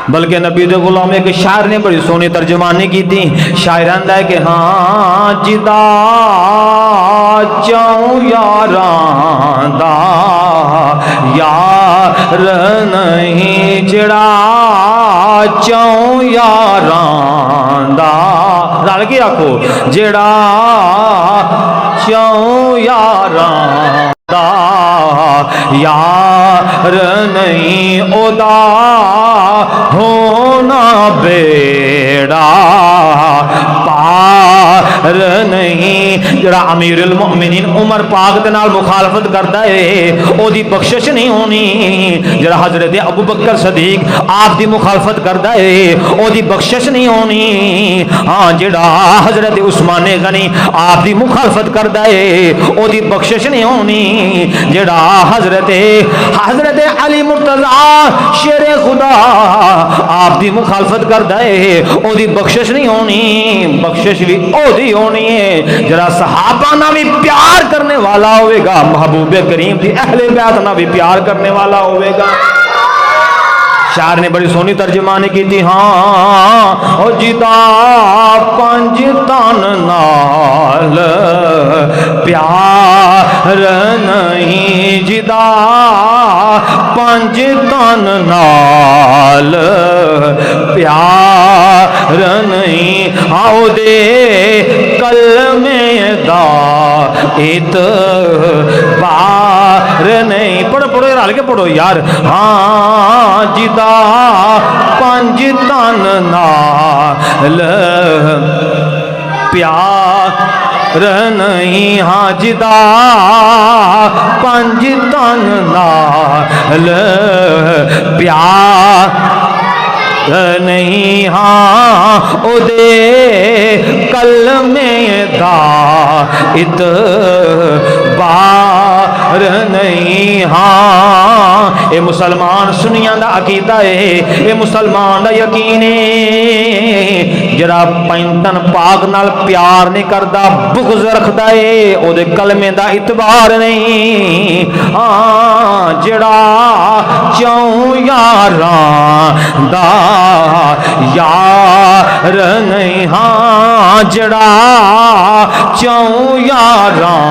بلکہ نبی دے غلام ایک شاعر نے بڑی سونی ترجمانی کی تھی. شاعر آندا ہے کہ ہاں جدا چاہوں یاراں دا یار نہیں جڑا چاہوں یاراں دا. رل کے آکھو جڑا چاہوں یاراں دا یار نہیں او دا ہونا بیڑا پار نہیں. جڑا امیر المؤمنین عمر پاک دے نال مخالفت کردا ہے او دی بخشش نہیں ہونی. جڑا حضرت ابو بکر صدیق آپ دی مخالفت کردا ہے او دی بخشش نہیں ہونی. ہاں جڑا حضرت عثمان غنی آپ دی مخالفت کردا ہے او دی بخشش نہیں ہونی. جڑا حضرت علی مرتضی شیر خدا آپ دی مخالفت کردا ہے او دی بخشش نہیں ہونی. بخشش بھی او دی ہونی ہے جڑا صحابہ نہ بھی پیار کرنے والا ہوئے گا, محبوب کریم دی اہل بیت نہ بھی پیار کرنے والا ہوئے گا. شاعر نے بڑی سونی ترجمانی کی تھی. ہاں او جدا پنج تن نال پیار نہیں جدا پنج تن نال پیار نہیں. آؤ دے کلمے دا اعتبار نہیں. پڑھو پڑھو رل کے پڑھو یار. ہاں جدا پنج تن نال پیار نہیں. ہاں جدا پنج تن نال پیار نہیں. ہاں او دے کلمے دا اتبار نہیں. ہاں اے مسلمان سنیاں دا عقیدہ ہے, اے مسلمان دا یقین ہے. جڑا پنجتن پاک نال پیار نہیں کردا بغض رکھدا ہے او دے کلمے دا اعتبار نہیں. ہاں جڑا چاہوں یاراں دا یار نہیں. ہاں جڑا چاہوں یاراں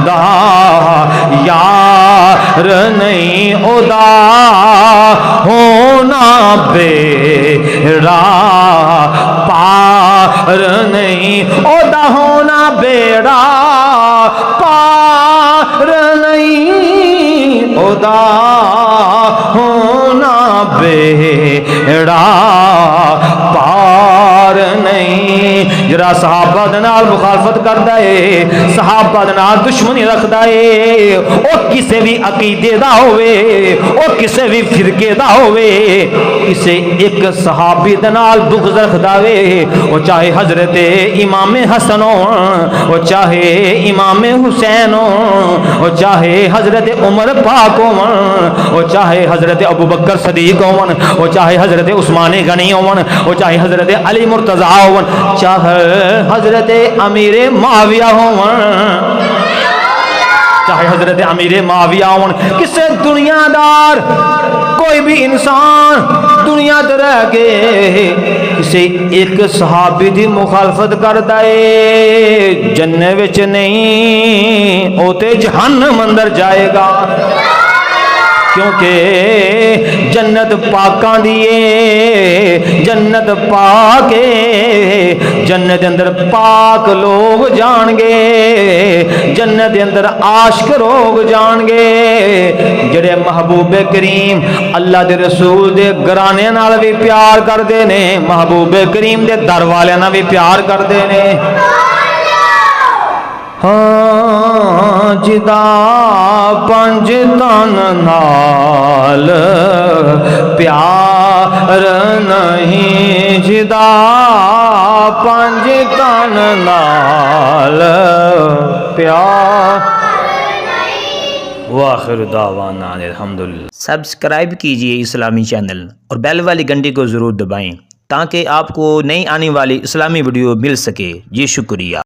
دا یار نہیں او دا ہونا بیڑا پار نہیں. او دا ہونا بیڑا پار نہیں. او دا ہونا بیڑا پار نہیں. جڑا صحابہ دے نال مخالفت کردا ہے, صحابہ دے نال دشمنی رکھدا ہے, او کسے بھی عقیدے دا ہوئے, او کسے بھی فرقے دا ہوئے, کسے ایک صحابی دے نال بغض رکھدا ہے, او چاہے حضرت امام حسن ہو, او چاہے امام حسین ہو, او چاہے حضرت عمر پاک ہو, او چاہے حضرت ابو بکر صدیق ہو, او چاہے حضرت عثمان غنی ہو, او چاہے حضرت علی مرتضی ہو, چاہے حضرت امیر معاویہ ہو, چاہے حضرت امیر معاویہ ہو. کسے دنیا دار کوئی بھی انسان دنیا تے رہ کے کسے ایک صحابی دی مخالفت کردا ہے جنت وچ نہیں, او تے جہنم اندر جائے گا. کیونکہ جنت پاکاں دیئے, جنت پاک ہے, جنت اندر پاک لوگ جان گے, جنت اندر عاشق لوگ جان گے جڑے محبوب کریم اللہ دے رسول دے گرانے نال بھی پیار کردے نے, محبوب کریم دے در والے نال بھی پیار کردے نے. ہاں جدا پنج تن نال پیار نہیں, جدا پنج تن نال پیار. وآخر دعوانا الحمدللہ. سبسکرائب کیجئے اسلامی چینل اور بیل والی گھنٹی کو ضرور دبائیں تاکہ آپ کو نئی آنے والی اسلامی ویڈیو مل سکے. جی شکریہ.